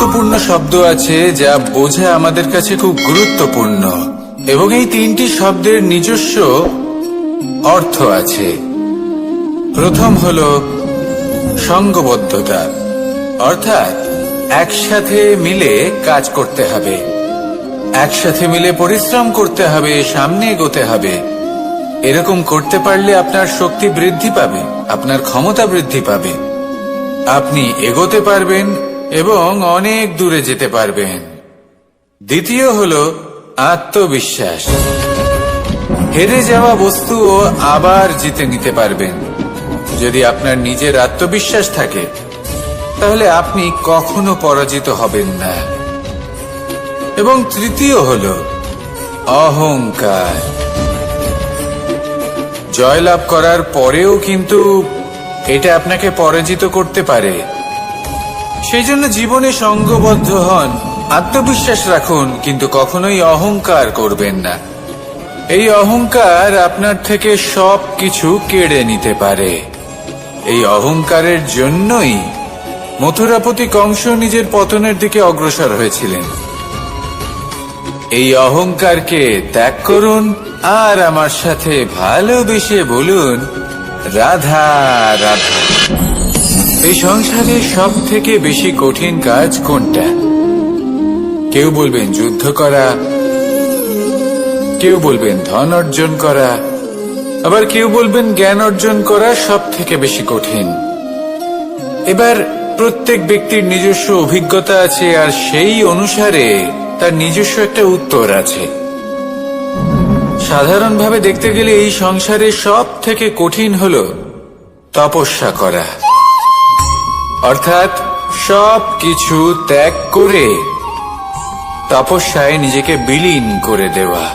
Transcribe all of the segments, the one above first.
গুরুত্বপূর্ণ শব্দ আছে যা বোঝা আমাদের কাছে খুব গুরুত্বপূর্ণ, এবং এই তিনটি শব্দের নিজস্ব অর্থ আছে। প্রথম হল সঙ্গবদ্ধতা, অর্থাৎ একসাথে মিলে কাজ করতে হবে, একসাথে মিলে পরিশ্রম করতে হবে, সামনে এগোতে হবে। এরকম করতে পারলে আপনার শক্তি বৃদ্ধি পাবে, আপনার ক্ষমতা বৃদ্ধি পাবে, আপনি এগোতে পারবেন এবং অনেক দূরে যেতে পারবেন। দ্বিতীয় হল আত্মবিশ্বাস। হেরে যাওয়া বস্তুও আবার জিতে নিতে পারবেন। যদি আপনার নিজের আত্মবিশ্বাস থাকে তাহলে আপনি কখনো পরাজিত হবেন না। এবং তৃতীয় হল অহংকার। জয়লাভ করার পরেও কিন্তু এটা আপনাকে পরাজিত করতে পারে। সেই জন্য জীবনে সঙ্গবদ্ধ হন, আত্মবিশ্বাস রাখুন, কিন্তু কখনোই অহংকার করবেন না। এই অহংকার আপনার থেকে সবকিছু কেড়ে নিতে পারে। এই অহংকারের জন্যই মথুরাপতি কংস নিজের পতনের দিকে অগ্রসর হয়েছিলেন। এই অহংকারকে ত্যাগ করুন আর আমার সাথে ভালোবেসে বলুন, রাধা রাধা। এই সংসারে সব থেকে বেশি কঠিন কাজ কোনটা? কেউ বলবেন যুদ্ধ করা, কেউ বলবেন ধন অর্জন করা, আবার কেউ বলবেন জ্ঞান অর্জন করা সব থেকে বেশি কঠিন। এবার প্রত্যেক ব্যক্তির নিজস্ব অভিজ্ঞতা আছে, আর সেই অনুসারে তার নিজস্ব একটা উত্তর আছে। সাধারণভাবে দেখতে গেলে এই সংসারে সব থেকে কঠিন হল তপস্যা করা, অর্থাৎ সব কিছু ত্যাগ করে তপস্যায় নিজেকে বিলীন করে দেওয়া।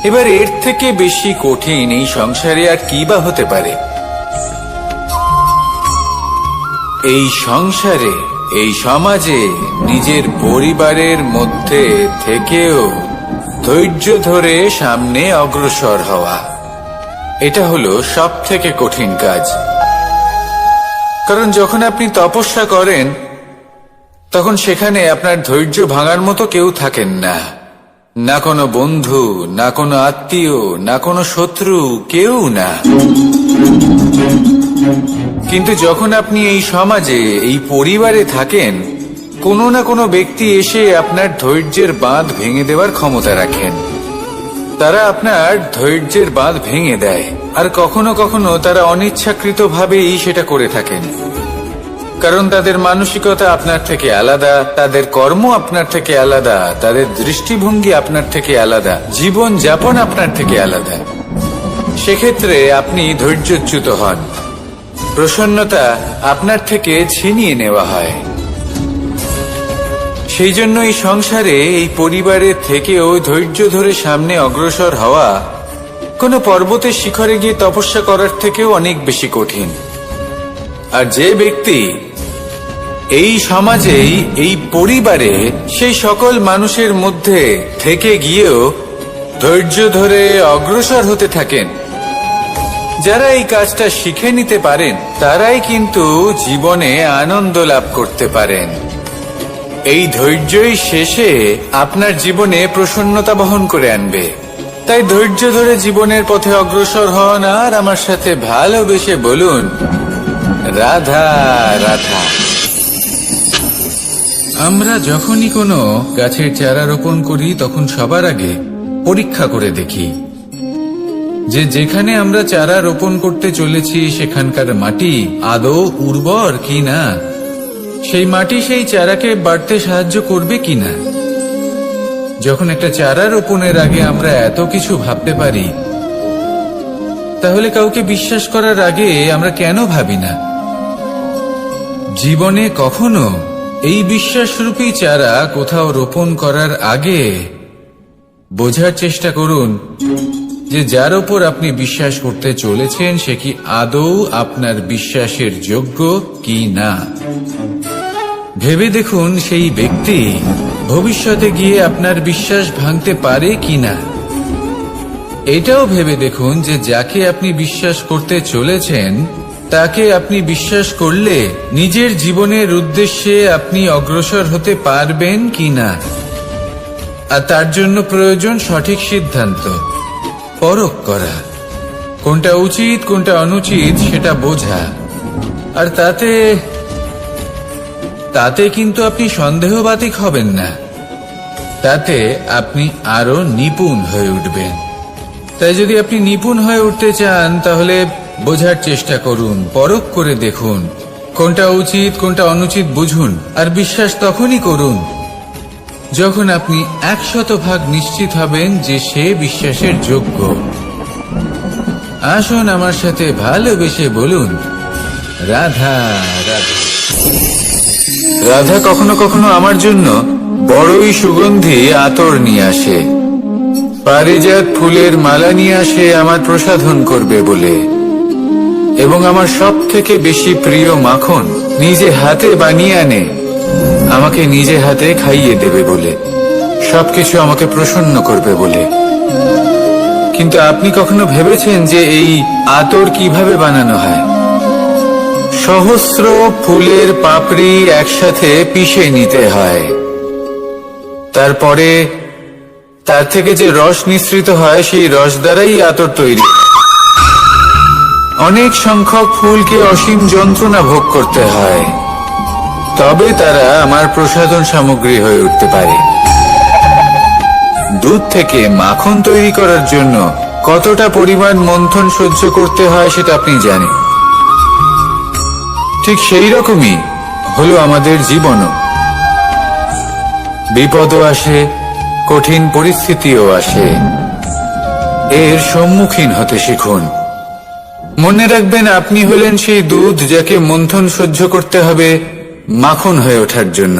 এবার এর থেকে বেশি কঠিন এই সংসারে আর কি বা হতে পারে? এই সংসারে, এই সমাজে, নিজের পরিবারের মধ্যে থেকেও ধৈর্য ধরে সামনে অগ্রসর হওয়া, এটা হলো সব থেকে কঠিন কাজ। কারণ যখন আপনি তপস্যা করেন তখন সেখানে আপনার ধৈর্য ভাঙার মতো কেউ থাকেন না, না কোনো বন্ধু, না কোনো আত্মীয়, না কোনো শত্রু, কেউ না। কিন্তু যখন আপনি এই সমাজে, এই পরিবারে থাকেন, কোনো না কোনো ব্যক্তি এসে আপনার ধৈর্যের বাঁধ ভেঙে দেওয়ার ক্ষমতা রাখেন। তারা আপনার ধৈর্যের বাঁধ ভেঙে দেয়, আর কখনো কখনো তারা অনিচ্ছাকৃতভাবেই সেটা করে থাকেন। কারণ তাদের মানসিকতা আপনার থেকে আলাদা, তাদের কর্ম আপনার থেকে আলাদা, তাদের দৃষ্টিভঙ্গি আপনার থেকে আলাদা, জীবন যাপন আপনার থেকে আলাদা। সেক্ষেত্রে আপনি ধৈর্যচ্যুত হন, প্রসন্নতা আপনার থেকে ছিনিয়ে নেওয়া হয়। সেই জন্য এই সংসারে, এই পরিবারের থেকেও ধৈর্য ধরে সামনে অগ্রসর হওয়া কোনো পর্বতের শিখরে গিয়ে তপস্যা করার থেকেও অনেক বেশি কঠিন। আর যে ব্যক্তি এই সমাজেই, এই পরিবারে, সেই সকল মানুষের মধ্যে থেকে গিয়েও ধৈর্য ধরে অগ্রসর হতে থাকেন, যারা এই কাজটা শিখে নিতে পারেন, তারাই কিন্তু জীবনে আনন্দ লাভ করতে পারেন। এই ধৈর্যই শেষে আপনার জীবনে প্রসন্নতা বহন করে আনবে। তাই ধৈর্য ধরে জীবনের পথে অগ্রসর হন আর আমার সাথে ভালোবেসে বলুন, রাধা রাধা। আমরা যখনই কোনো গাছের চারা রোপণ করি তখন সবার আগে পরীক্ষা করে দেখি যে যেখানে আমরা চারা রোপণ করতে চলেছি সেখানকার মাটি আদৌ উর্বর কি না, সেই মাটি সেই চারাকে বাড়তে সাহায্য করবে কিনা। যখন একটা চারা রোপণের আগে আমরা এত কিছু ভাবতে পারি, তাহলে কাউকে বিশ্বাস করার আগে আমরা কেন ভাবি না? জীবনে কখনো এই বিশ্বাসরূপী চারা কোথাও রোপণ করার আগে বোঝার চেষ্টা করুন যে যার ওপর আপনি বিশ্বাস করতে চলেছেন সে কি আদৌ আপনার বিশ্বাসের যোগ্য কি না। ভেবে দেখুন সেই ব্যক্তি ভবিষ্যতে গিয়ে আপনার বিশ্বাস ভাঙতে পারে কিনা। এটাও ভেবে দেখুন যে যাকে আপনি বিশ্বাস করতে চলেছেন তাকে আপনি বিশ্বাস করলে নিজের জীবনের উদ্দেশ্যে আপনি অগ্রসর হতে পারবেন কিনা। আর তার জন্য প্রয়োজন সঠিক সিদ্ধান্ত, পরখ করা, কোনটা উচিত কোনটা অনুচিত সেটা বোঝা। আর তাতে কিন্তু আপনি সন্দেহবাতিক হবেন না, তাতে আপনি আরো নিপুণ হয়ে উঠবেন। তাই যদি আপনি নিপুণ হয়ে উঠতে চান তাহলে বোঝার চেষ্টা করুন, পরখ করে দেখুন, কোনটা উচিত কোনটা অনুচিত বুঝুন। আর বিশ্বাস তখনই করুন যখন আপনি 100% নিশ্চিত হবেন যে সে বিশ্বাসের যোগ্য। আসুন আমার সাথে ভালোবেসে বলুন, রাধা রাধা। রাধা কখনো কখনো আমার জন্য বড়ই সুগন্ধি আতর নিয়ে আসে, পারিজাত ফুলের মালা নিয়ে আসে আমার প্রসাধন করবে বলে, এবং আমার সব থেকে বেশি প্রিয় মাখন নিজে হাতে বানিয়ে আনে আমাকে নিজে হাতে খাইয়ে দেবে বলে, সবকিছু আমাকে প্রসন্ন করবে বলে। কিন্তু আপনি কখনো ভেবেছেন যে এই আতর কিভাবে বানানো হয়? সহস্র ফুলের পাপড়ি একসাথে পিষে নিতে হয়, তারপরে তার থেকে যে রস নিঃসৃত হয় সেই রস দ্বারাই আতর তৈরি। অনেক সংখ্যক ফুলকে অসীম যন্ত্রণা ভোগ করতে হয়, তবে তারা আমার প্রসাধন সামগ্রী হয়ে উঠতে পারে। দুধ থেকে মাখন তৈরি করার জন্য কতটা পরিমাণ মন্থন সহ্য করতে হয় সেটা আপনি জানেন। ঠিক সেই রকমই হলো আমাদের জীবনও। বিপদও আসে, কঠিন পরিস্থিতিও আসে, এর সম্মুখীন হতে শিখুন। মনে রাখবেন আপনি হলেন সেই দুধ যাকে মন্থন সহ্য করতে হবে মাখন হয়ে ওঠার জন্য।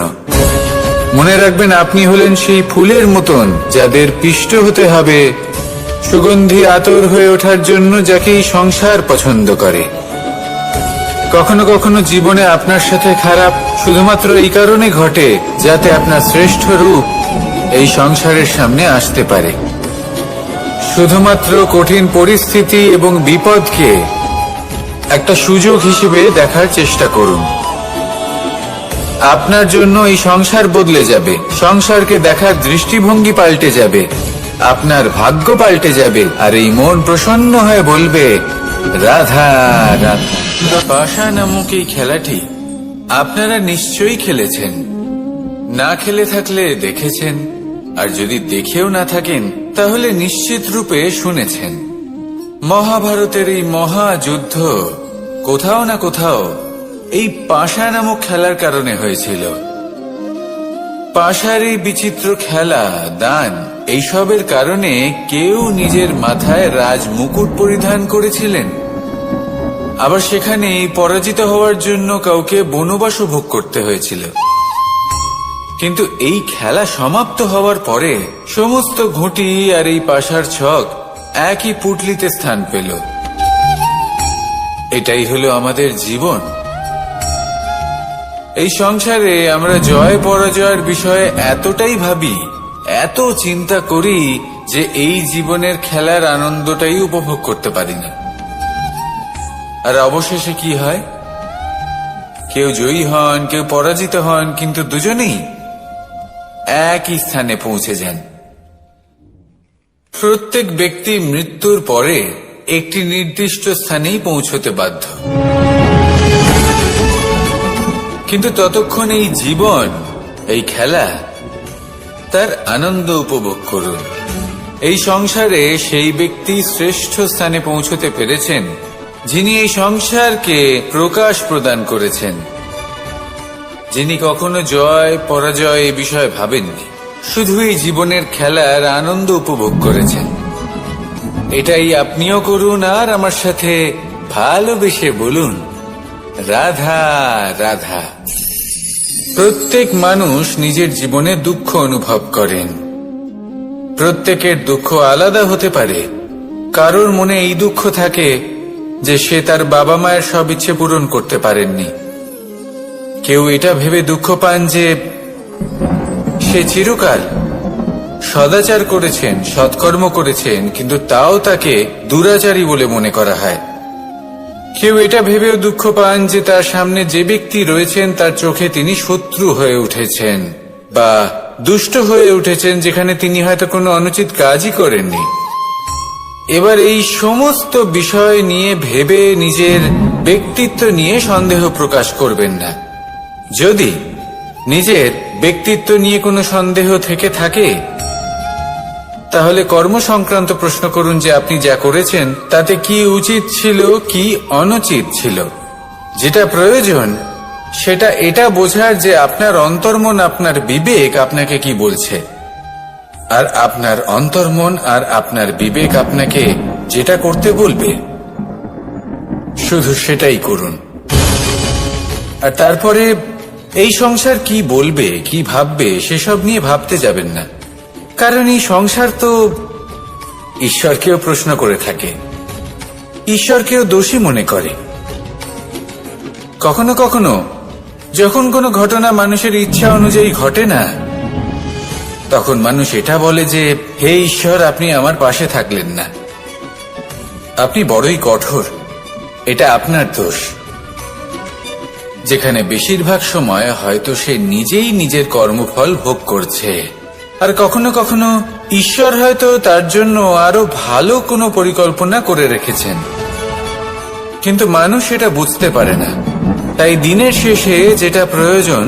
মনে রাখবেন আপনি হলেন সেই ফুলের মতন যাদের পিষ্ট হতে হবে সুগন্ধি আতর হয়ে ওঠার জন্য, যাকে এই সংসার পছন্দ করে। কখনো কখনো জীবনে আপনার সাথে খারাপ শুধুমাত্র এই কারণে ঘটে যাতে আপনার শ্রেষ্ঠ রূপ এই সংসারের সামনে আসতে পারে। শুধুমাত্র কঠিন পরিস্থিতি এবং বিপদকে একটা সুযোগ হিসেবে দেখার চেষ্টা করুন। আপনার জন্য এই সংসার বদলে যাবে, সংসারকে দেখার দৃষ্টিভঙ্গি পাল্টে যাবে, আপনার ভাগ্য পাল্টে যাবে, আর এই মন প্রসন্ন হয়ে বলবে, রাধা রাধা। পাশা নামক এই খেলাটি আপনারা নিশ্চয়ই খেলেছেন, না খেলে থাকলে দেখেছেন, আর যদি দেখেও না থাকেন তাহলে নিশ্চিত রূপে শুনেছেন। মহাভারতের এই মহাযুদ্ধ কোথাও না কোথাও এই পাশা নামক খেলার কারণে হয়েছিল। পাশার এই বিচিত্র খেলা, দান, এইসবের কারণে কেউ নিজের মাথায় রাজ মুকুট পরিধান করেছিলেন, আবার সেখানে পরাজিত হওয়ার জন্য কাউকে বনবাসও ভোগ করতে হয়েছিল। কিন্তু এই খেলা সমাপ্ত হওয়ার পরে সমস্ত ঘুঁটি আর এই পাশার ছক একই পুটলিতে স্থান পেল। এটাই হলো আমাদের জীবন। এই সংসারে আমরা জয় পরাজয়ের বিষয়ে এতটাই ভাবি, এত চিন্তা করি যে এই জীবনের খেলার আনন্দটাই উপভোগ করতে পারি না। আর অবশেষে কি হয়? কেউ জয়ী হন, কেউ পরাজিত হন, কিন্তু দুজনেই একই স্থানে পৌঁছে যান। প্রত্যেক ব্যক্তি মৃত্যুর পরে একটি নির্দিষ্ট স্থানেই পৌঁছতে বাধ্য, কিন্তু ততক্ষণ এই জীবন, এই খেলা, তার আনন্দ উপভোগ করুন। এই সংসারে সেই ব্যক্তি শ্রেষ্ঠ স্থানে পৌঁছতে পেরেছেন যিনি এই সংসারকে প্রকাশ প্রদান করেছেন, যিনি কখনো জয় পরাজয় এ বিষয়ে ভাবেননি, শুধু এই জীবনের খেলার আনন্দ উপভোগ করেছেন। এটাই আপনিও করুন, আর আমার সাথে ভালোবেসে বলুন, রাধা রাধা। প্রত্যেক মানুষ নিজের জীবনে দুঃখ অনুভব করেন। প্রত্যেকের দুঃখ আলাদা হতে পারে। কারোর মনে এই দুঃখ থাকে যে সে তার বাবা মায়ের সব ইচ্ছে পূরণ করতে পারেননি। কেউ এটা ভেবে দুঃখ পান যে সে চিরকাল সদাচার করেছেন, সৎকর্ম করেছেন, কিন্তু তাও তাকে দুরাচারী বলে মনে করা হয়। কেউ এটা ভেবেও দুঃখ পান যে তার সামনে যে ব্যক্তি রয়েছেন তার চোখে তিনি শত্রু হয়ে উঠেছেন বা দুষ্ট হয়ে উঠেছেন, যেখানে তিনি হয়তো কোনো অনুচিত কাজই করেননি। এবার এই সমস্ত বিষয় নিয়ে ভেবে নিজের ব্যক্তিত্ব নিয়ে সন্দেহ প্রকাশ করবেন না। যদি নিজের ব্যক্তিত্ব নিয়ে কোনো সন্দেহ থেকে থাকে, তাহলে কর্ম সংক্রান্ত প্রশ্ন করুন যে আপনি যা করেছেন তাতে কি উচিত ছিল, কি অনুচিত ছিল। যেটা প্রয়োজন সেটা এটা বোঝার যে আপনার অন্তর্মন, আপনার বিবেক আপনাকে কি বলছে, আর আপনার অন্তর্মন আর আপনার বিবেক আপনাকে যেটা করতে বলবে শুধু সেটাই করুন। আর তারপরে এই সংসার কি বলবে, কি ভাববে সেসব নিয়ে ভাবতে যাবেন না, কারণ এই সংসার তো ঈশ্বরকেও প্রশ্ন করে থাকে, ঈশ্বরকেও দোষী মনে করে। কখনো কখনো যখন কোনো ঘটনা মানুষের ইচ্ছা অনুযায়ী ঘটে না, তখন মানুষ এটা বলে যে হে ঈশ্বর, আপনি আমার পাশে থাকলেন না, আপনি বড়ই কঠোর, এটা আপনার দোষ। যেখানে বেশিরভাগ সময় হয়তো সে নিজেই নিজের কর্মফল ভোগ করছে। আর কখনো কখনো ঈশ্বর হয়তো তার জন্য আরো ভালো কোনো পরিকল্পনা করে রেখেছেন, কিন্তু মানুষ এটা বুঝতে পারে না। তাই দিনের শেষে যেটা প্রয়োজন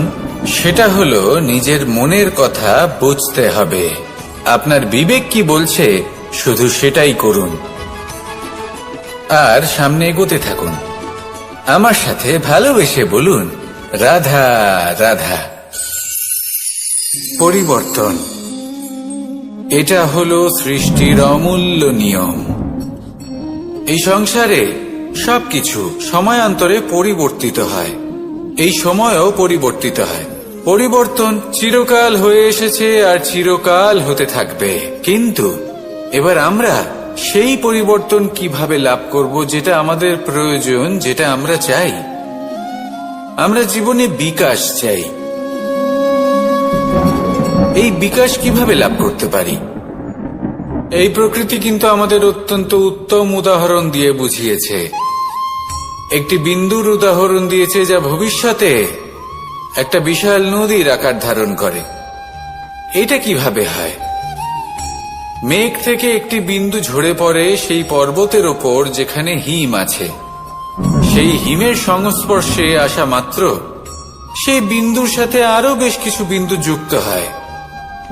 সেটা হলো নিজের মনের কথা বুঝতে হবে। আপনার বিবেক কি বলছে শুধু সেটাই করুন, আর সামনে এগোতে থাকুন। আমার সাথে ভালোবেসে বলুন, রাধা রাধা। পরিবর্তন, এটা হলো সৃষ্টির অমূল্য নিয়ম। এই সংসারে সবকিছু সময়ান্তরে পরিবর্তিত হয়, এই সময়ও পরিবর্তিত হয়। পরিবর্তন চিরকাল হয়ে এসেছে আর চিরকাল হতে থাকবে। কিন্তু এবার আমরা সেই পরিবর্তন কিভাবে লাভ করব, যেটা আমাদের প্রয়োজন, যেটা আমরা চাই। আমরা জীবনে বিকাশ চাই। এই বিকাশ কিভাবে লাভ করতে পারি? এই প্রকৃতি কিন্তু আমাদের অত্যন্ত উত্তম উদাহরণ দিয়ে বুঝিয়েছে। একটি বিন্দুর উদাহরণ দিয়েছে যা ভবিষ্যতে একটা বিশাল নদীর আকার ধারণ করে। এটা কিভাবে হয়? মেঘ থেকে একটি বিন্দু ঝরে পড়ে সেই পর্বতের ওপর যেখানে হিম আছে। সেই হিমের সংস্পর্শে আসা মাত্র সেই বিন্দুর সাথে আরো বেশ কিছু বিন্দু যুক্ত হয়।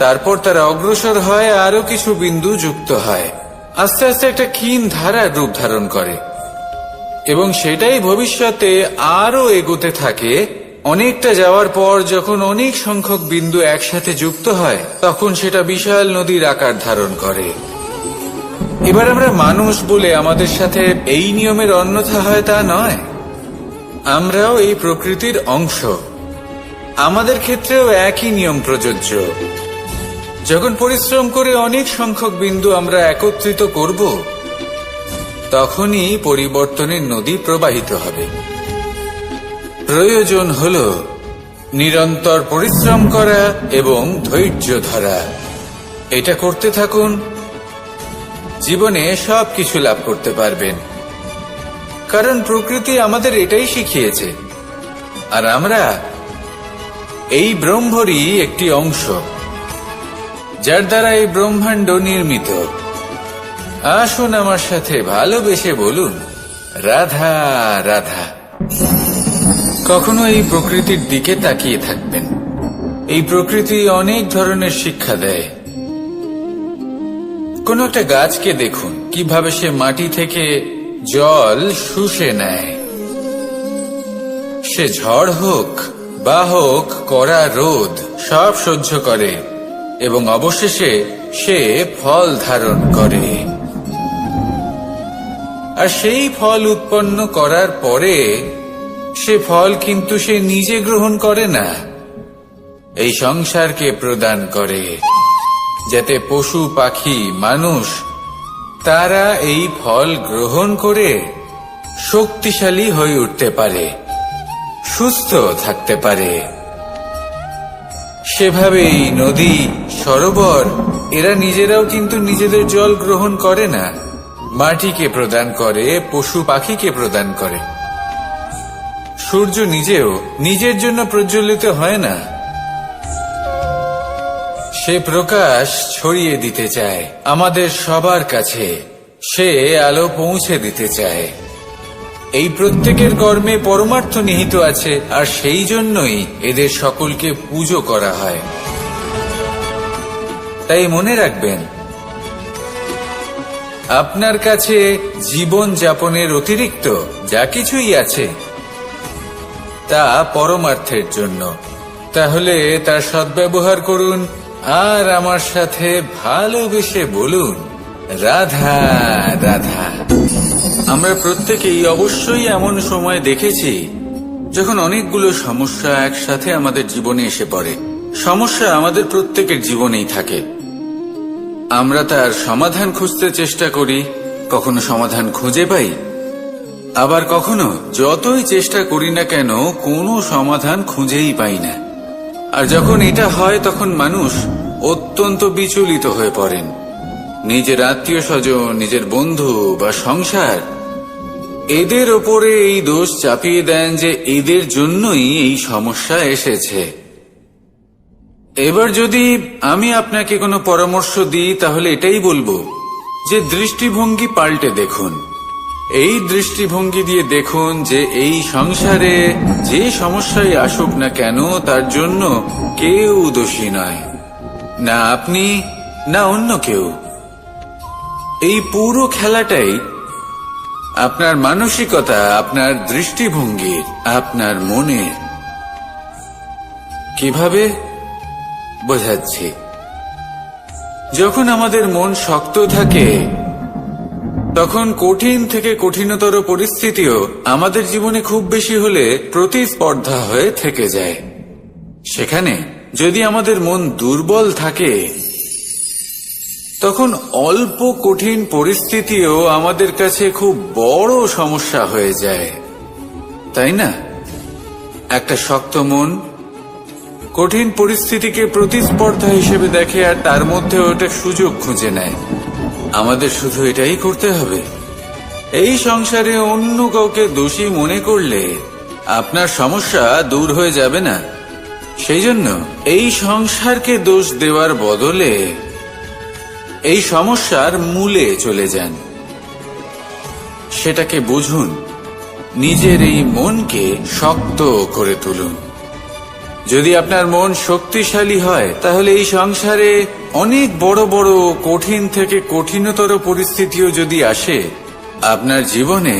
তারপর তারা অগ্রসর হয়, আরো কিছু বিন্দু যুক্ত হয়, আস্তে আস্তে একটা ক্ষীণ ধারার রূপ ধারণ করে, এবং সেটাই ভবিষ্যতে আরো এগোতে থাকে। অনেকটা যাওয়ার পর যখন অনেক সংখ্যক বিন্দু একসাথে যুক্ত হয়, তখন সেটা বিশাল নদীর আকার ধারণ করে। এবার আমরা মানুষ বলে আমাদের সাথে এই নিয়মের অন্যথা হয় তা নয়। আমরাও এই প্রকৃতির অংশ, আমাদের ক্ষেত্রেও একই নিয়ম প্রযোজ্য। যখন পরিশ্রম করে অনেক সংখ্যক বিন্দু আমরা একত্রিত করব, তখনই পরিবর্তনের নদী প্রবাহিত হবে। প্রয়োজন হল নিরন্তর পরিশ্রম করা এবং ধৈর্য ধরা। এটা করতে থাকুন, জীবনে সবকিছু লাভ করতে পারবেন। কারণ প্রকৃতি আমাদের এটাই শিখিয়েছে, আর আমরা এই ব্রহ্মরই একটি অংশ, যার দ্বারা এই ব্রহ্মাণ্ড নির্মিত। আসুন আমার সাথে ভালোবেসে বলুন, রাধা রাধা। কখনো এই প্রকৃতির দিকে তাকিয়ে থাকবেন। এই প্রকৃতি অনেক ধরনের শিক্ষা দেয়। কোন একটা গাছকে দেখুন কিভাবে সে মাটি থেকে জল শুষে নেয়। সে ঝড় হোক বা হোক কড়া রোদ, সব সহ্য করে এবং অবশেষে সে ফল ধারণ করে। আর সেই ফল উৎপন্ন করার পরে সে ফল কিন্তু সে নিজে গ্রহণ করে না, এই সংসারকে প্রদান করে, যাতে পশু পাখি মানুষ তারা এই ফল গ্রহণ করে শক্তিশালী হয়ে উঠতে পারে, সুস্থ থাকতে পারে। সেভাবেই নদী, সরোবর এরা নিজেরাও কিন্তু নিজেদের জল গ্রহণ করে না, মাটিকে প্রদান করে, পশু পাখিকে প্রদান করে। সূর্য নিজেও নিজের জন্য প্রজ্বলিত হয় না, সে প্রকাশ ছড়িয়ে দিতে চায় আমাদের সবার কাছে, সে আলো পৌঁছে দিতে চায়। এই প্রত্যেকের কর্মে পরমার্থ নিহিত আছে, আর সেই জন্যই এদের সকলকে পুজো করা হয়। তাই মনে রাখবেন, আপনার কাছে জীবন যাপনের অতিরিক্ত যা কিছুই আছে তা পরমার্থের জন্য। তাহলে তার সদ্ব্যবহার করুন আর আমার সাথে ভালোবেসে বলুন, রাধা রাধা। আমরা প্রত্যেকেই অবশ্যই এমন সময় দেখেছি যখন অনেকগুলো সমস্যা একসাথে আমাদের জীবনে এসে পড়ে। সমস্যা আমাদের প্রত্যেকের জীবনেই থাকে, আমরা তার সমাধান খুঁজতে চেষ্টা করি, কখনো সমাধান খুঁজে পাই, আবার কখনো যতই চেষ্টা করি না কেন কোনো সমাধান খুঁজেই পাই না। আর যখন এটা হয় তখন মানুষ অত্যন্ত বিচলিত হয়ে পড়েন। নিজের আত্মীয় স্বজন, নিজের বন্ধু বা সংসার, এদের ওপরে এই দোষ চাপিয়ে দেন যে এদের জন্যই এই সমস্যা এসেছে। এবার যদি আমি আপনাকে কোনো পরামর্শ দিই তাহলে এটাই বলবো যে দৃষ্টিভঙ্গি পাল্টে দেখুন। এই দৃষ্টিভঙ্গি দিয়ে দেখুন যে এই সংসারে যে সমস্যায় আসুক না কেন তার জন্য কেউ দোষী নয়, না আপনি না অন্য কেউ। এই পুরো খেলাটাই আপনার মানসিকতা, আপনার দৃষ্টিভঙ্গি, আপনার মনের। কিভাবে বোঝাচ্ছি, যখন আমাদের মন শক্ত থাকে তখন কঠিন থেকে কঠিনতর পরিস্থিতিও আমাদের জীবনে খুব বেশি হলে প্রতিস্পর্ধা হয়ে থেকে যায়। সেখানে যদি আমাদের মন দুর্বল থাকে তখন অল্প কঠিন পরিস্থিতিও আমাদের কাছে খুব বড় সমস্যা হয়ে যায়, তাই না? একটা শক্ত মন কঠিন পরিস্থিতিকে প্রতিস্পর্ধা হিসেবে দেখে আর তার মধ্যে ওটা সুযোগ খুঁজে নেয়। আমাদের শুধু এটাই করতে হবে। এই সংসারে অন্য কাউকে দোষী মনে করলে আপনার সমস্যা দূর হয়ে যাবে না। সেই জন্য এই সংসারকে দোষ দেওয়ার বদলে এই সমস্যার মূলে চলে যান, সেটাকে বুঝুন, নিজের এই মনকে শক্ত করে তুলুন। যদি আপনার মন শক্তিশালী হয় তাহলে এই সংসারে অনেক বড় বড় কঠিন থেকে কঠিনতর পরিস্থিতিও যদি আসে, আপনার জীবনে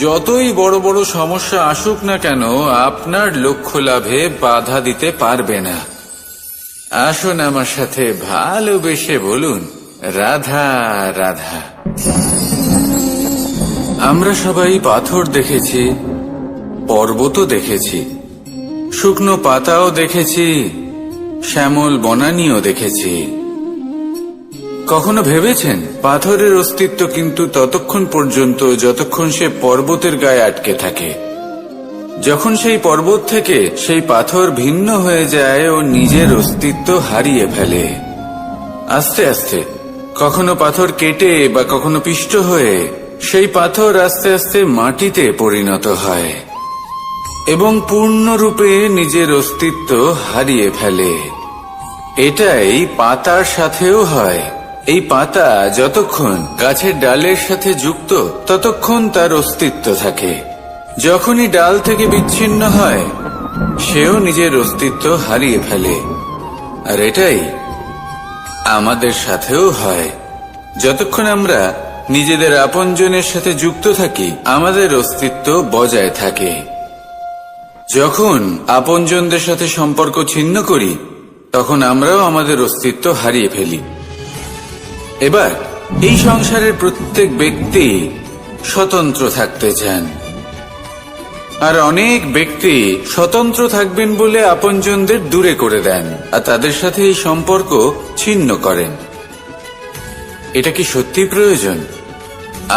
যতই বড় বড় সমস্যা আসুক না কেন আপনার লক্ষ্য লাভে বাধা দিতে পারবে না। আসুন আমার সাথে ভালোবেসে বলুন, রাধা রাধা। আমরা সবাই পাথর দেখেছি, পর্বতও দেখেছি, শুকনো পাতাও দেখেছি, শ্যামল বনানীও দেখেছি। কখনো ভেবেছেন পাথরের অস্তিত্ব কিন্তু ততক্ষণ পর্যন্ত যতক্ষণ সে পর্বতের গায়ে আটকে থাকে। যখন সেই পর্বত থেকে সেই পাথর ভিন্ন হয়ে যায় ও নিজের অস্তিত্ব হারিয়ে ফেলে। আস্তে আস্তে কখনো পাথর কেটে বা কখনো পিষ্ট হয়ে সেই পাথর আস্তে আস্তে মাটিতে পরিণত হয় এবং পূর্ণরূপে নিজের অস্তিত্ব হারিয়ে ফেলে। এটাই পাতার সাথেও হয়। এই পাতা যতক্ষণ গাছের ডালের সাথে যুক্ত ততক্ষণ তার অস্তিত্ব থাকে। যখনই ডাল থেকে বিচ্ছিন্ন হয় সেও নিজের অস্তিত্ব হারিয়ে ফেলে। আর এটাই আমাদের সাথেও হয়। যতক্ষণ আমরা নিজেদের আপনজনের সাথে যুক্ত থাকি আমাদের অস্তিত্ব বজায় থাকে। যখন আপনজনদের সাথে সম্পর্ক ছিন্ন করি তখন আমরাও আমাদের অস্তিত্ব হারিয়ে ফেলি। এবার এই সংসারের প্রত্যেক ব্যক্তি স্বতন্ত্র থাকতে চান, আর অনেক ব্যক্তি স্বতন্ত্র থাকবেন বলে আপনজনদের দূরে করে দেন আর তাদের সাথে এই সম্পর্ক ছিন্ন করেন। এটা কি সত্যি প্রয়োজন?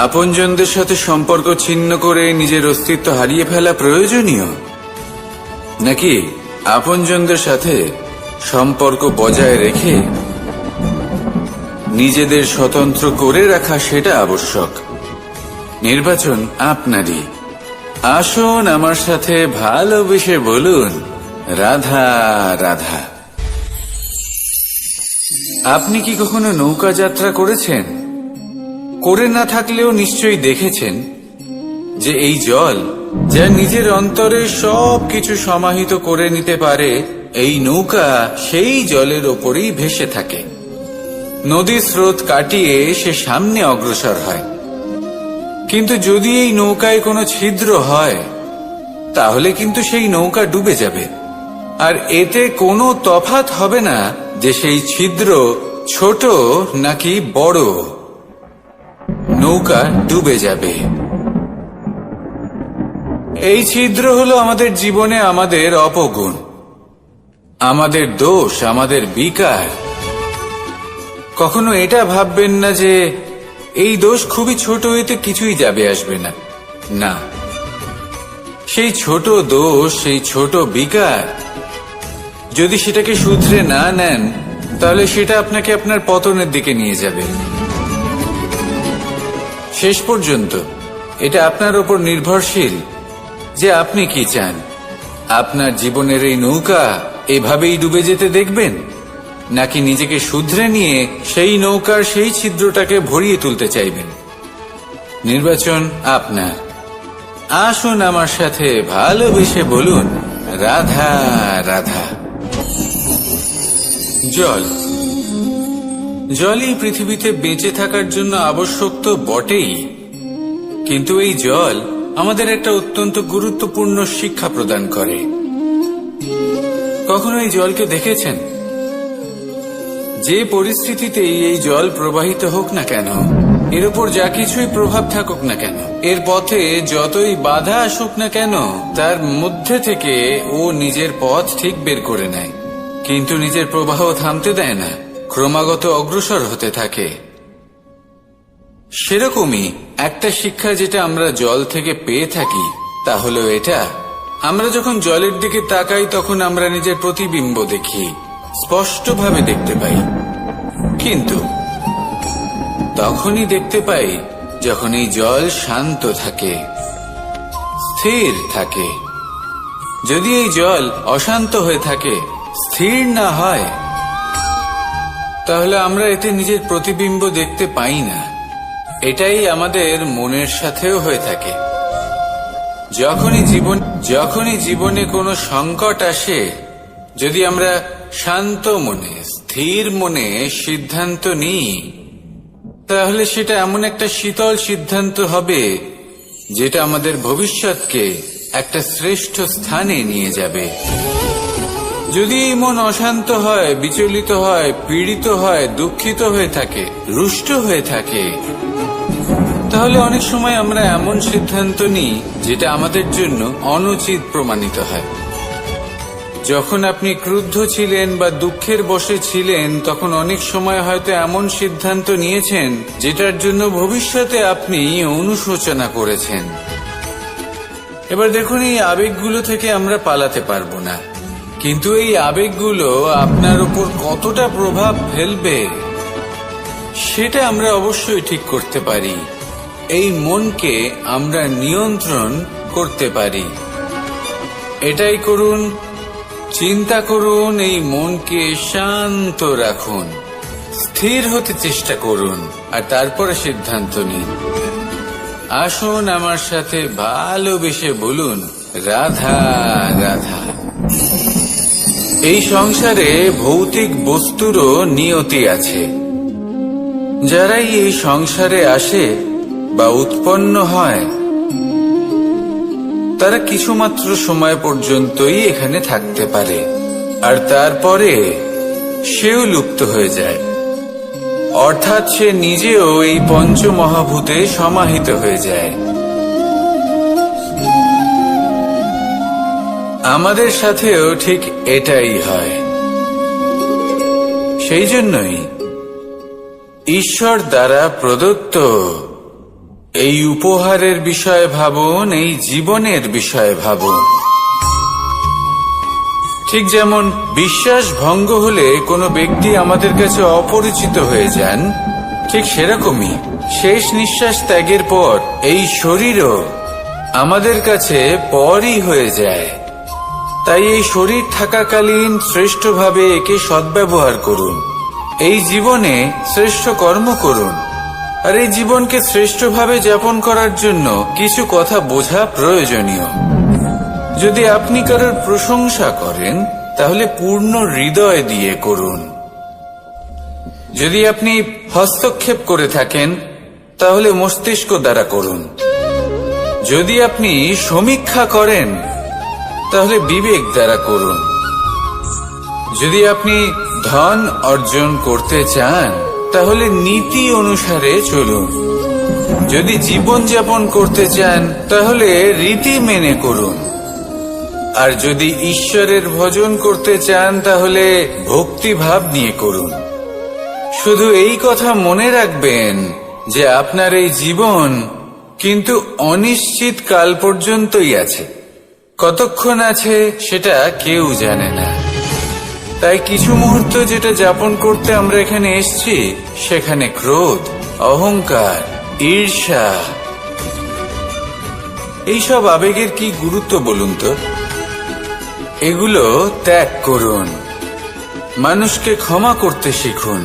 আপনজনদের সাথে সম্পর্ক ছিন্ন করে নিজের অস্তিত্ব হারিয়ে ফেলা প্রয়োজনীয়, নাকি আপনজনদের সাথে সম্পর্ক বজায় রেখে নিজেদের স্বতন্ত্র করে রাখা সেটা আবশ্যক? নির্বাচন আপনারই। আসুন আমার সাথে ভালোবেসে বলুন, রাধা রাধা। আপনি কি কখনো নৌকা যাত্রা করেছেন? করে না থাকলেও নিশ্চয়ই দেখেছেন যে এই জল যা নিজের অন্তরে সব কিছু সমাহিত করে নিতে পারে, এই নৌকা সেই জলের ওপরেই ভেসে থাকে। নদীর স্রোত কাটিয়ে সে সামনে অগ্রসর হয়। কিন্তু যদি এই নৌকায় কোনো ছিদ্র হয়, তাহলে কিন্তু সেই নৌকা ডুবে যাবে। আর এতে কোনো তফাৎ হবে না যে সেই ছিদ্র ছোট নাকি বড়, নৌকা ডুবে যাবে। এই ছিদ্র হলো আমাদের জীবনে আমাদের অপগুণ, আমাদের দোষ, আমাদের বিকার। কখনো এটা ভাববেন না যে এই দোষ খুবই ছোট, এতে কিছুই যাবে আসবে না। না, সেই ছোট দোষ, সেই ছোট বিকার যদি সেটাকে শুধরে না নেন, তাহলে সেটা আপনাকে আপনার পতনের দিকে নিয়ে যাবে। শেষ পর্যন্ত এটা আপনার উপর নির্ভরশীল যে আপনি কি চান। আপনার জীবনের এই নৌকা এভাবেই ডুবে যেতে দেখবেন, নাকি নিজেকে শুধরে নিয়ে সেই নৌকার সেই ছিদ্রটাকে ভরিয়ে তুলতে চাইবেন? নির্বাচন আপনার। আসুন আমার সাথে ভালোবেসে বলুন, রাধা রাধা। জল, জলই পৃথিবীতে বেঁচে থাকার জন্য আবশ্যক তো বটেই, কিন্তু এই জল আমাদের একটা অত্যন্ত গুরুত্বপূর্ণ শিক্ষা প্রদান করে। কখনো এই জলকে দেখেছেন? যে পরিস্থিতিতেই এই জল প্রবাহিত হোক না কেন, এর উপর যা কিছুই প্রভাব থাকুক না কেন, এর পথে যতই বাধা আসুক না কেন, তার মধ্যে থেকে ও নিজের পথ ঠিক বের করে নেয়, কিন্তু নিজের প্রবাহ থামতে দেয় না, ক্রমাগত অগ্রসর হতে থাকে। সেরকমই একটা শিক্ষা যেটা আমরা জল থেকে পেয়ে থাকি, তা হলো এটা: আমরা যখন জলের দিকে তাকাই তখন আমরা নিজের প্রতিবিম্ব দেখি, স্পষ্টভাবে দেখতে পাই। কিন্তু তখনই দেখতে পাই যখন এই জল শান্ত থাকে, স্থির থাকে। যদি এই জল অশান্ত হয়ে থাকে, স্থির না হয়, তাহলে আমরা এতে নিজের প্রতিবিম্ব দেখতে পাই না। এটাই আমাদের মনের সাথেও হয়ে থাকে। যখনই জীবনে কোনো সংকট আসে, যদি আমরা শান্ত মনে, স্থির মনে সিদ্ধান্ত নিই, তাহলে সেটা এমন একটা শীতল সিদ্ধান্ত হবে যেটা আমাদের ভবিষ্যৎকে একটা শ্রেষ্ঠ স্থানে নিয়ে যাবে। যদি এই মন অশান্ত হয়, বিচলিত হয়, পীড়িত হয়, দুঃখিত হয়ে থাকে, রুষ্ট হয়ে থাকে, তাহলে অনেক সময় আমরা এমন সিদ্ধান্ত নিই যেটা আমাদের জন্য অনুচিত প্রমাণিত হয়। যখন আপনি ক্রুদ্ধ ছিলেন বা দুঃখের বশে ছিলেন, তখন অনেক সময় হয়তো এমন সিদ্ধান্ত নিয়েছেন যেটার জন্য ভবিষ্যতে আপনি অনুশোচনা করেছেন। এবার দেখুন, এই আবেগগুলো থেকে আমরা পালাতে পারবো না, কিন্তু এই আবেগগুলো আপনার উপর কতটা প্রভাব ফেলবে সেটা আমরা অবশ্যই ঠিক করতে পারি। এই মনকে আমরা নিয়ন্ত্রণ করতে পারি। এটাই করুন, চিন্তা করুন, এই মনকে শান্ত রাখুন, স্থির হতে চেষ্টা করুন, আর তারপরে সিদ্ধান্ত নিন। আসুন আমার সাথে ভালোবেসে বলুন, রাধা রাধা। এই সংসারে ভৌতিক বস্তুরও নিয়তি আছে। যারাই এই সংসারে আসে বা উৎপন্ন হয়, তারা কিছুমাত্র সময় পর্যন্তই এখানে থাকতে পারে, আর তারপরে সেও লুপ্ত হয়ে যায়। অর্থাৎ সে নিজেও এই পঞ্চমহাভূতে সমাহিত হয়ে যায়। আমাদের সাথেও ঠিক এটাই হয়। সেই জন্যই ঈশ্বর দ্বারা প্রদত্ত এই উপহারের বিষয়ে ভাবুন, এই জীবনের বিষয়ে ভাবুন। ঠিক যেমন বিশ্বাস ভঙ্গ হলে কোনো ব্যক্তি আমাদের কাছে অপরিচিত হয়ে যান, ঠিক সেরকমই শেষ নিঃশ্বাস ত্যাগের পর এই শরীরও আমাদের কাছে পরই হয়ে যায়। তাই এই শরীর থাকাকালীন শ্রেষ্ঠভাবে একে সদ্ব্যবহার করুন। এই জীবনে শ্রেষ্ঠ কর্ম করুন। আর এই জীবনকে শ্রেষ্ঠভাবে যাপন করার জন্য কিছু কথা বোঝা প্রয়োজনীয়। যদি আপনি কারোর প্রশংসা করেন তাহলে পূর্ণ হৃদয় দিয়ে করুন। যদি আপনি হস্তক্ষেপ করে থাকেন তাহলে মস্তিষ্ক দ্বারা করুন। যদি আপনি সমীক্ষা করেন তাহলে বিবেক দ্বারা করুন। যদি আপনি ধন অর্জন করতে চান তাহলে নীতি অনুসারে চলুন। যদি জীবন যাপন করতে চান তাহলে রীতি মেনে করুন। আর যদি ঈশ্বরের ভজন করতে চান তাহলে ভক্তিভাব নিয়ে করুন। শুধু এই কথা মনে রাখবেন যে আপনার এই জীবন কিন্তু অনিশ্চিত কাল পর্যন্তই আছে। কতক্ষণ আছে সেটা কেউ জানে না। তাই কিছু মুহূর্ত যেটা যাপন করতে আমরা এখানে এসেছি সেখানে ক্রোধ, অহংকার, ঈর্ষা, এইসব আবেগের কি গুরুত্ব বলুন তো? এগুলো ত্যাগ করুন। মানুষকে ক্ষমা করতে শিখুন।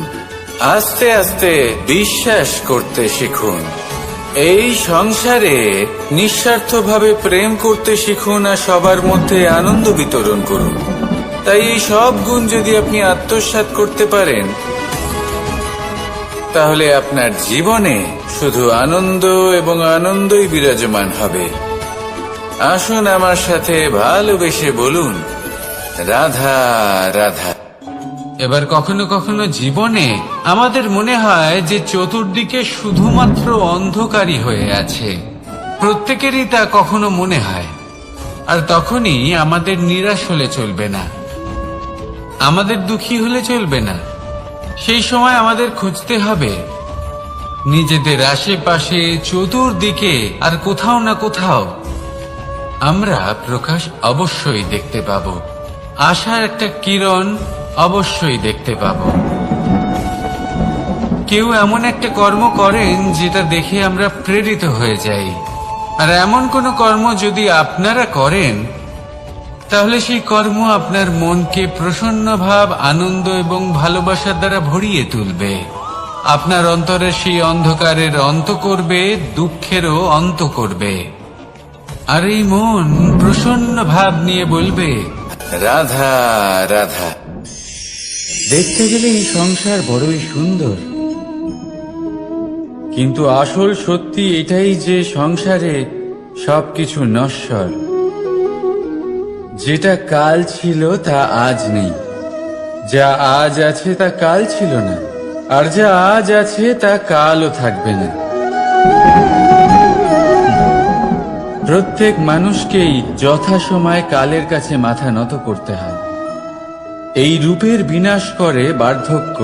আস্তে আস্তে বিশ্বাস করতে শিখুন। এই সংসারে নিঃস্বার্থভাবে প্রেম করতে শিখুন আর সবার মধ্যে আনন্দ বিতরণ করুন। তাই এই সব গুণ যদি আপনি আত্মসাৎ করতে পারেন তাহলে আপনার জীবনে শুধু আনন্দ এবং আনন্দই বিরাজমান হবে। আসুন আমার সাথে ভালোবেসে বলুন, রাধা রাধা। এবার কখনো কখনো জীবনে আমাদের মনে হয় যে চতুর্দিকে শুধুমাত্র অন্ধকারই হয়ে আছে। প্রত্যেকেরই তা কখনো মনে হয়। আর তখনই আমাদের নিরাশ হলে চলবে না, আমাদের দুঃখী হলে চলবে না। সেই সময় আমাদের খুঁজতে হবে নিজেদের আশেপাশে, চতুর্দিকে আর কোথাও না কোথাও আমরা প্রকাশ অবশ্যই দেখতে পাব। আশার একটা কিরণ অবশ্যই দেখতে পাব। কেউ এমন একটা কর্ম করেন যেটা দেখে আমরা প্রেরিত হয়ে যাই। আর এমন কোনো কর্ম যদি আপনারা করেন তাহলে সেই কর্ম আপনার মনকে প্রসন্ন ভাব, আনন্দ এবং ভালোবাসার দ্বারা ভরিয়ে তুলবে। আপনার অন্তরের সেই অন্ধকারের অন্ত করবে, দুঃখেরও অন্ত করবে। আর এই মন প্রসন্ন ভাব নিয়ে বলবে, রাধা রাধা। দেখতে গেলে এই সংসার বড়ই সুন্দর, কিন্তু আসল সত্যি এটাই যে সংসারে সবকিছু নশ্বর। যেটা কাল ছিল তা আজ নেই, যা আজ আছে তা কাল ছিল না, আর যা আজ আছে তা কালও থাকবে না। প্রত্যেক মানুষকেই যথাসময়ে কালের কাছে মাথা নত করতে হয়। এই রূপের বিনাশ করে বার্ধক্য,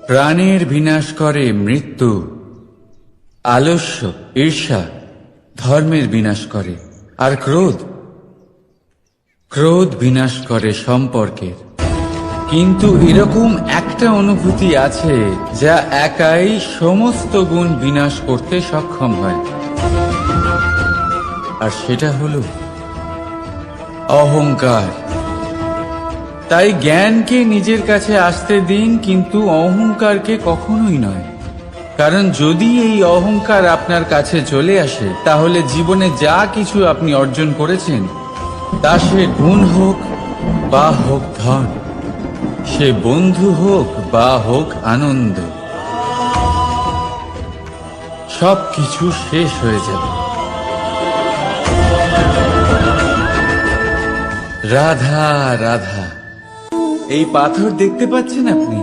প্রাণের বিনাশ করে মৃত্যু, আলস্য, ঈর্ষা ধর্মের বিনাশ করে, আর ক্রোধ বিনাশ করে সম্পর্কের। কিন্তু এরকম একটা অনুভূতি আছে যা একাই সমস্ত গুণ বিনাশ করতে সক্ষম হয়, আর সেটা হলো অহংকার। তাই জ্ঞানকে নিজের কাছে আসতে দিন, কিন্তু অহংকারকে কখনোই নয়। কারণ যদি এই অহংকার আপনার কাছে চলে আসে তাহলে জীবনে যা কিছু আপনি অর্জন করেছেন, তা সে গুণ হোক বা হোক ধন, সে বন্ধু হোক বা হোক আনন্দ, সবকিছু শেষ হয়ে যাবে। রাধা রাধা। এই পাথর দেখতে পাচ্ছেন আপনি?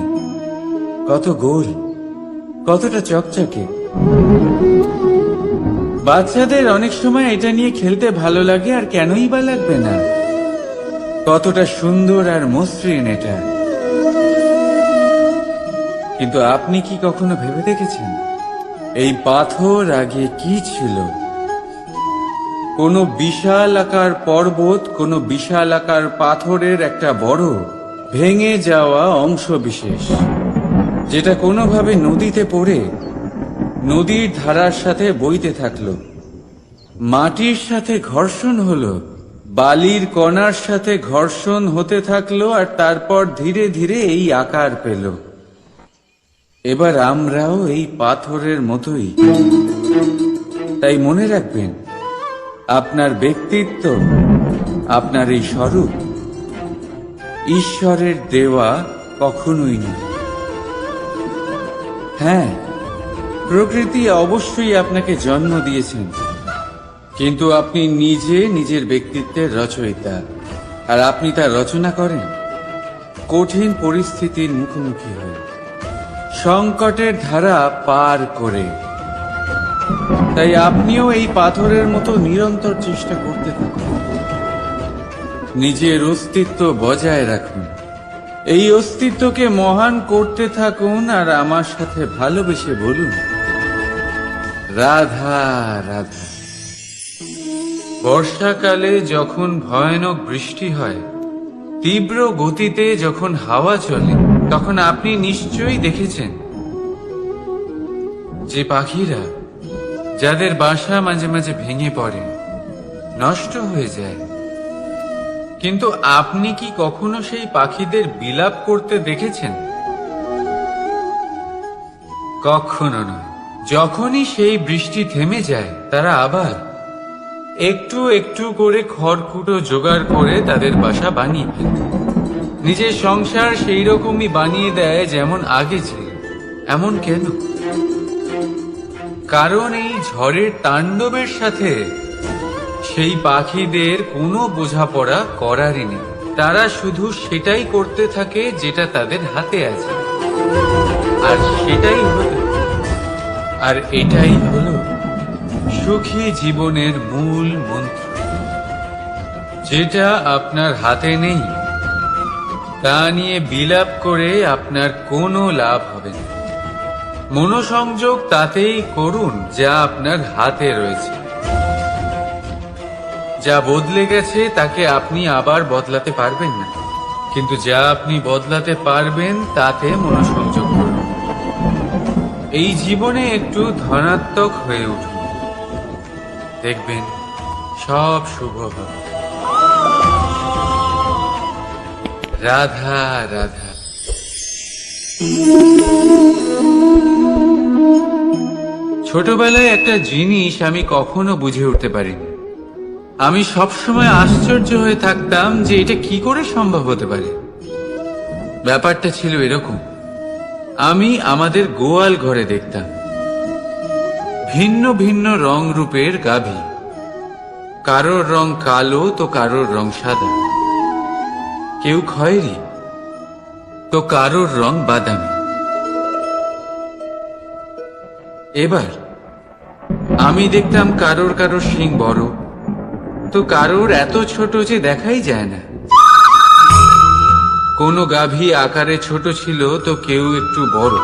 কত গোল, কতটা চকচকে। বাচ্চাদের অনেক সময় এটা নিয়ে খেলতে ভালো লাগে, আর কেনই বা লাগবে না। কতটা সুন্দর আর মসৃণ এটা। কিন্তু আপনি কি কখনো ভেবে দেখেছেন এই পাথর আগে কি ছিল? কোনো বিশাল আকার পর্বত, কোনো বিশাল আকার পাথরের একটা বড় ভেঙে যাওয়া অংশ বিশেষ, যেটা কোনোভাবে নদীতে পড়ে নদীর ধারার সাথে বইতে থাকলো, মাটির সাথে ঘর্ষণ হলো, বালির কণার সাথে ঘর্ষণ হতে থাকলো, আর তারপর ধীরে ধীরে এই আকার পেল। এবার আমরাও এই পাথরের মতোই। তাই মনে রাখবেন, আপনার ব্যক্তিত্ব, আপনার এই স্বরূপ ঈশ্বরের দেওয়া কখনোই নয়। হ্যাঁ, প্রকৃতি অবশ্যই আপনাকে জন্ম দিয়েছেন, কিন্তু আপনি নিজে নিজের ব্যক্তিত্বের রচয়িতা, আর আপনি তা রচনা করেন কঠিন পরিস্থিতির মুখোমুখি হয়ে, সংকটের ধারা পার করে। তাই আপনিও এই পাথরের মতো নিরন্তর চেষ্টা করতে থাকুন, নিজের অস্তিত্ব বজায় রাখুন, এই অস্তিত্বকে মহান করতে থাকুন, আর আমার সাথে ভালোবেসে বলুন, রাধা রাধা। বর্ষাকালে যখন ভয়ানক বৃষ্টি হয়, তীব্র গতিতে যখন হাওয়া চলে, তখন আপনি নিশ্চয়ই দেখেছেন যে পাখিরা, যাদের বাসা মাঝে মাঝে ভেঙে পড়ে, নষ্ট হয়ে যায়, কিন্তু আপনি কি কখনো সেই পাখিদের বিলাপ করতে দেখেছেন? কখনো নয়। যখনই সেই বৃষ্টি থেমে যায়, তারা আবার একটু একটু করে খড়কুটো জোগাড় করে তাদের বাসা বানিয়ে ফেলে, নিজের সংসার সেই রকমই বানিয়ে দেয় যেমন আগে ছিল। এমন কেন? কারণ এই ঝড়ের তাণ্ডবের সাথে সেই পাখিদের কোনো বোঝাপড়া করারই নেই। তারা শুধু সেটাই করতে থাকে যেটা তাদের হাতে আছে, আর এটাই হলো সুখী জীবনের মূল মন্ত্র। যেটা আপনার হাতে নেই, তা নিয়ে বিলাপ করে আপনার কোনো লাভ হবে না। মনোসংযোগ তাতেই করুন যা আপনার হাতে রয়েছে। যা বদলে গেছে তাকে আপনি আবার বদলাতে পারবেন না, কিন্তু যা আপনি বদলাতে পারবেন তাতে মনোসংযোগ করুন। এই জীবনে একটু ধনাত্মক হয়ে উঠুন, দেখবেন সব শুভ হবে। রাধা রাধা। ছোটবেলায় একটা জিনিস আমি কখনো বুঝে উঠতে পারিনি। আমি সবসময় আশ্চর্য হয়ে থাকতাম যে এটা কি করে সম্ভব হতে পারে। ব্যাপারটা ছিল এরকম, আমি আমাদের গোয়াল ঘরে দেখতাম ভিন্ন ভিন্ন রং রূপের গাভী। কারোর রং কালো তো কারোর রং সাদা, কেউ খয়েরি তো কারোর রং বাদামি। এবার আমি দেখতাম কারোর কারোর শিং বড় তো কারোর এত ছোট যে দেখাই যায় না। কোনো গাভী আকারে ছোট ছিল তো কেউ একটু বড়,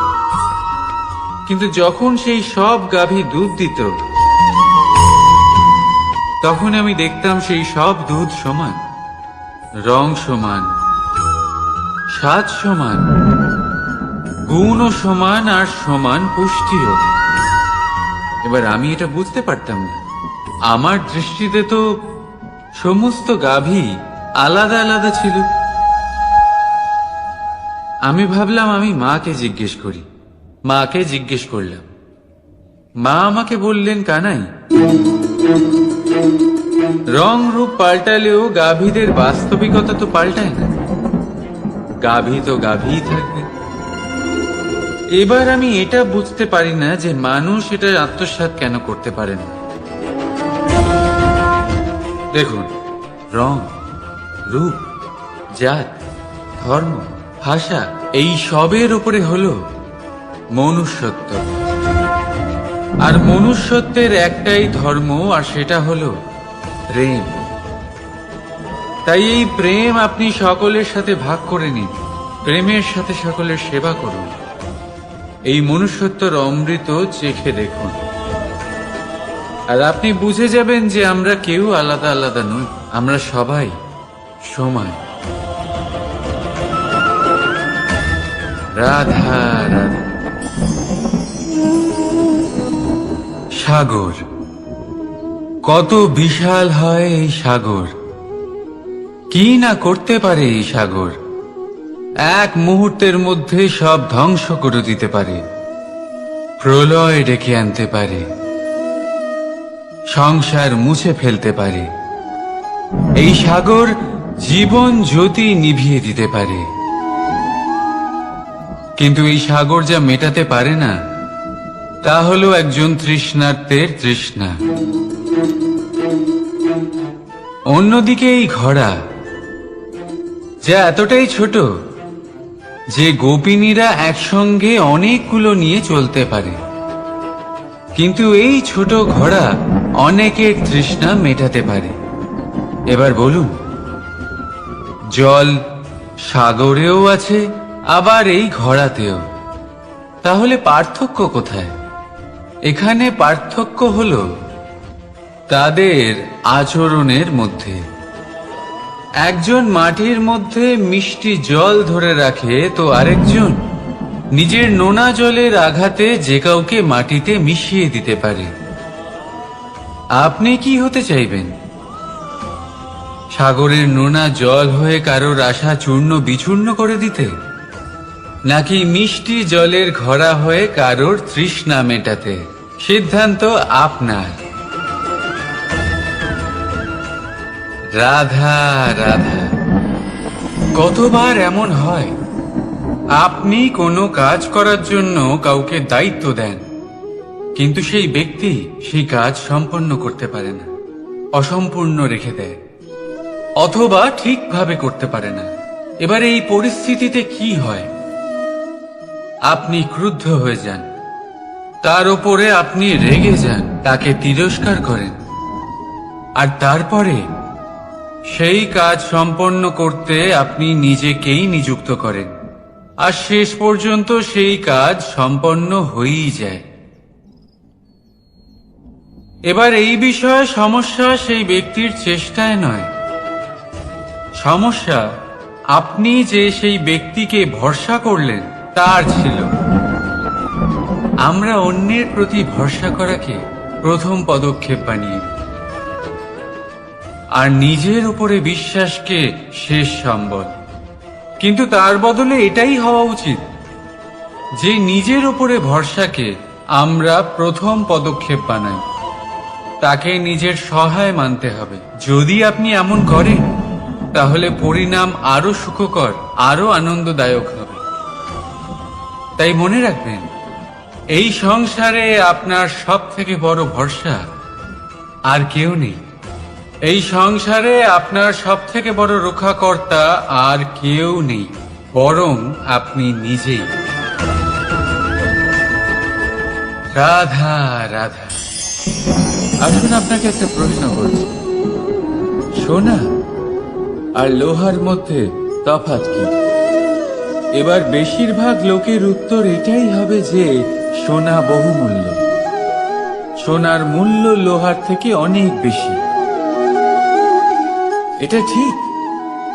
কিন্তু যখন সেই সব গাভী দুধ দিত, তখন আমি দেখতাম সেই সব দুধ সমান, রং সমান, স্বাদ সমান, গুণও সমান, আর সমান পুষ্টিও। এবার আমি এটা বুঝতে পারতাম না। আমার দৃষ্টিতে তো সমস্ত গাভী আলাদা আলাদা ছিল। আমি ভাবলাম আমি মাকে জিজ্ঞেস করি। মাকে জিজ্ঞেস করলাম। মা আমাকে বললেন, কানাই, রং রূপ পাল্টালেও গাভীদের বাস্তবিকতা তো পাল্টায় না, গাভী তো গাভীই থাকবে। এবার আমি এটা বুঝতে পারি না যে মানুষ এটা আত্মসাৎ কেন করতে পারে না। দেখুন, রং, রূপ, জাত, ধর্ম, ভাষা, এই সবের উপরে হলো মনুষ্যত্ব। আর মনুষ্যত্বের একটাই ধর্ম, আর সেটা হলো প্রেম। তাই এই প্রেম আপনি সকলের সাথে ভাগ করে নিন, প্রেমের সাথে সকলের সেবা করুন। এই মনুষ্যত্বর অমৃত চেখে দেখুন, আর আপনি বুঝে যাবেন যে আমরা কেউ আলাদা আলাদা নই, আমরা সবাই সমান। রাধা রাধা। সাগর, কত বিশাল হয় এই সাগর! কি না করতে পারে এই সাগর! এক মুহূর্তের মধ্যে সব ধ্বংস করে দিতে পারে, প্রলয় ডেকে আনতে পারে, সংসার মুছে ফেলতে পারে। এই সাগর জীবন জ্যোতি নিভিয়ে দিতে পারে। কিন্তু এই সাগর যা মেটাতে পারে না, তা হলো একজন তৃষ্ণার্তের তৃষ্ণা। অন্যদিকে এই ঘোড়া, যা এতটাই ছোট যে গোপিনীরা একসঙ্গে অনেকগুলো নিয়ে চলতে পারে, কিন্তু এই ছোট ঘোড়া অনেকের তৃষ্ণা মেটাতে পারে। এবার বলুন, জল সাগরেও আছে, আবার এই ঘোড়াতেও। তাহলে পার্থক্য কোথায়? এখানে পার্থক্য হলো তাদের আচরণের মধ্যে। একজন মাটির মধ্যে মিষ্টি জল ধরে রাখে, তো আরেকজন নিজের নোনা জলের আঘাতে যে কাউকে মাটিতে মিশিয়ে দিতে পারে। আপনি কি হতে চাইবেন? সাগরের নোনা জল হয়ে কারোর আশা চূর্ণ বিচূর্ণ করে দিতে, নাকি মিষ্টি জলের ঘোড়া হয়ে কারোর তৃষ্ণা মেটাতে? সিদ্ধান্ত আপনার। রাধা রাধা। কতবার এমন হয়, আপনি কোনো কাজ করার জন্য কাউকে দায়িত্ব দেন, কিন্তু সেই ব্যক্তি সেই কাজ সম্পন্ন করতে পারে না, অসম্পূর্ণ রেখে দেয়, অথবা ঠিকভাবে করতে পারে না। এবার এই পরিস্থিতিতে কি হয়? আপনি ক্রুদ্ধ হয়ে যান, তার উপরে আপনি রেগে যান, তাকে তিরস্কার করেন, আর তারপরে সেই কাজ সম্পন্ন করতে আপনি নিজেকেই নিযুক্ত করেন, আর শেষ পর্যন্ত সেই কাজ সম্পন্ন হয়েই যায়। এবার এই বিষয়ে সমস্যা সেই ব্যক্তির চেষ্টায় নয়, সমস্যা আপনি যে সেই ব্যক্তিকে ভরসা করলেন তার ছিল। আমরা অন্যের প্রতি ভরসা করাকে প্রথম পদক্ষেপ বানিয়ে, আর নিজের উপরে বিশ্বাসকে শেষ সম্বল। কিন্তু তার বদলে এটাই হওয়া উচিত যে নিজের উপরে ভরসাকে আমরা প্রথম পদক্ষেপ বানাই, তাকে নিজের সহায় মানতে হবে। যদি আপনি এমন করেন, তাহলে পরিণাম আরো সুখকর, আরো আনন্দদায়ক হবে। তাই মনে রাখবেন, এই সংসারে আপনার সব থেকে বড় ভরসা আর কেউ নেই। এই সংসারে আপনার সব থেকে বড় রক্ষাকর্তা আর কেউ নেই, বরং আপনি নিজেই। রাধা রাধা। আসুন আপনাকে একটা প্রশ্ন করছি, সোনা আর লোহার মধ্যে তফাৎ কি? এবার বেশিরভাগ লোকের উত্তর এটাই হবে যে সোনা বহুমূল্য, সোনার মূল্য লোহার থেকে অনেক বেশি। এটা ঠিক,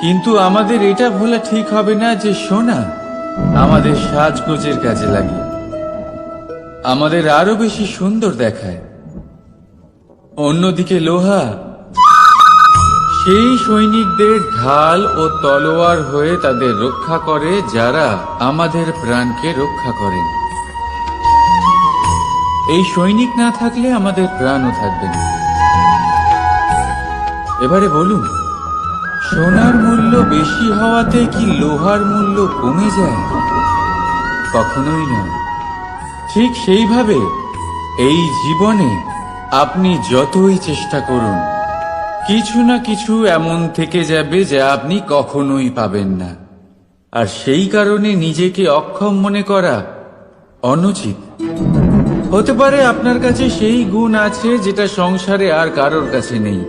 কিন্তু আমাদের এটা ভোলা ঠিক হবে না যে সোনা আমাদের সাজগোজের কাজে লাগে, আমাদের আরো বেশি সুন্দর দেখায়। অন্যদিকে লোহা সেই সৈনিকদের ঢাল ও তলোয়ার হয়ে তাদের রক্ষা করে, যারা আমাদের প্রাণকে রক্ষা করেন। এই সৈনিক না থাকলে আমাদের প্রাণও থাকবে না। এবারে বলুন, সোনার মূল্য বেশি হওয়াতে কি লোহার মূল্য কমে যায়? কখনোই নয়। ঠিক সেইভাবে এই জীবনে আপনি যতই চেষ্টা করুন, কিছু না কিছু এমন থেকে যাবে যা আপনি কখনোই পাবেন না, আর সেই কারণে নিজেকে অক্ষম মনে করা অনুচিত। হতে পারে আপনার কাছে সেই গুণ আছে যেটা সংসারে আর কারোর কাছে নেই।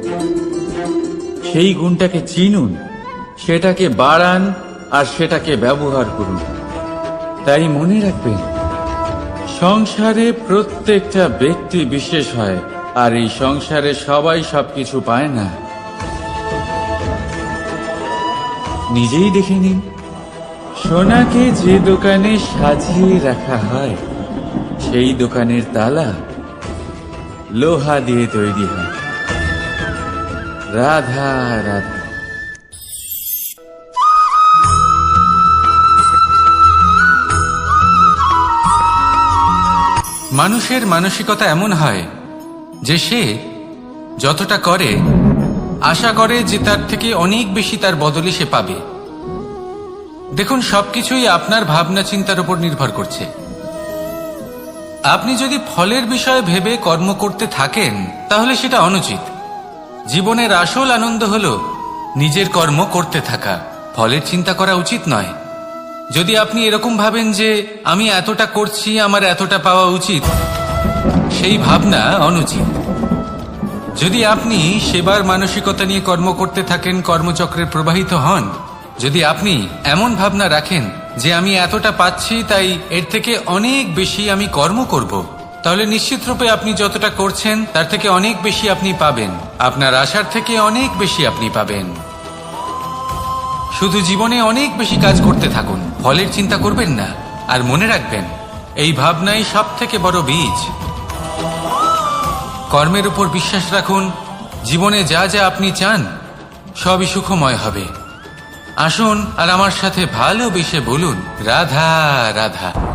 সেই গুণটাকে চিনুন, সেটাকে বাড়ান, আর সেটাকে ব্যবহার করুন। তাই মনে রাখবেন, সংসারে প্রত্যেকটা ব্যক্তি বিশেষ হয়, আর এই সংসারে সবাই সবকিছু পায় না। নিজেই দেখে নিন, সোনাকে যে দোকানে সাজিয়ে রাখা হয়, সেই দোকানের তালা লোহা দিয়ে তৈরি হয়। রাধা রাধা। মানুষের মানসিকতা এমন হয় যে সে যতটা করে আশা করে যে তার থেকে অনেক বেশি তার বদলে সে পাবে। দেখুন, সবকিছুই আপনার ভাবনা চিন্তার উপর নির্ভর করছে। আপনি যদি ফলের বিষয়ে ভেবে কর্ম করতে থাকেন তাহলে সেটা অনুচিত। জীবনের আসল আনন্দ হলো নিজের কর্ম করতে থাকা, ফলের চিন্তা করা উচিত নয়। যদি আপনি এরকম ভাবেন যে আমি এতটা করছি, আমার এতটা পাওয়া উচিত, সেই ভাবনা অনুচিত। যদি আপনি সেবার মানসিকতা নিয়ে কর্ম করতে থাকেন, কর্মচক্রে প্রবাহিত হন, যদি আপনি এমন ভাবনা রাখেন যে আমি এতটা পাচ্ছি তাই এর থেকে অনেক বেশি আমি কর্ম করব, তাহলে নিশ্চিত রূপে আপনি যতটা করছেন তার থেকে অনেক বেশি আপনি পাবেন। আপনার আশার থেকে অনেক বেশি আপনি পাবেন। শুধু জীবনে অনেক বেশি কাজ করতে থাকুন, ফলের চিন্তা করবেন না। আর মনে রাখবেন, এই ভাবনাই সব থেকে বড় বীজ। কর্মের উপর বিশ্বাস রাখুন। জীবনে যা যা আপনি চান সবই সুখময় হবে। আসুন আর আমার সাথে ভালোবেসে বলুন, রাধা রাধা।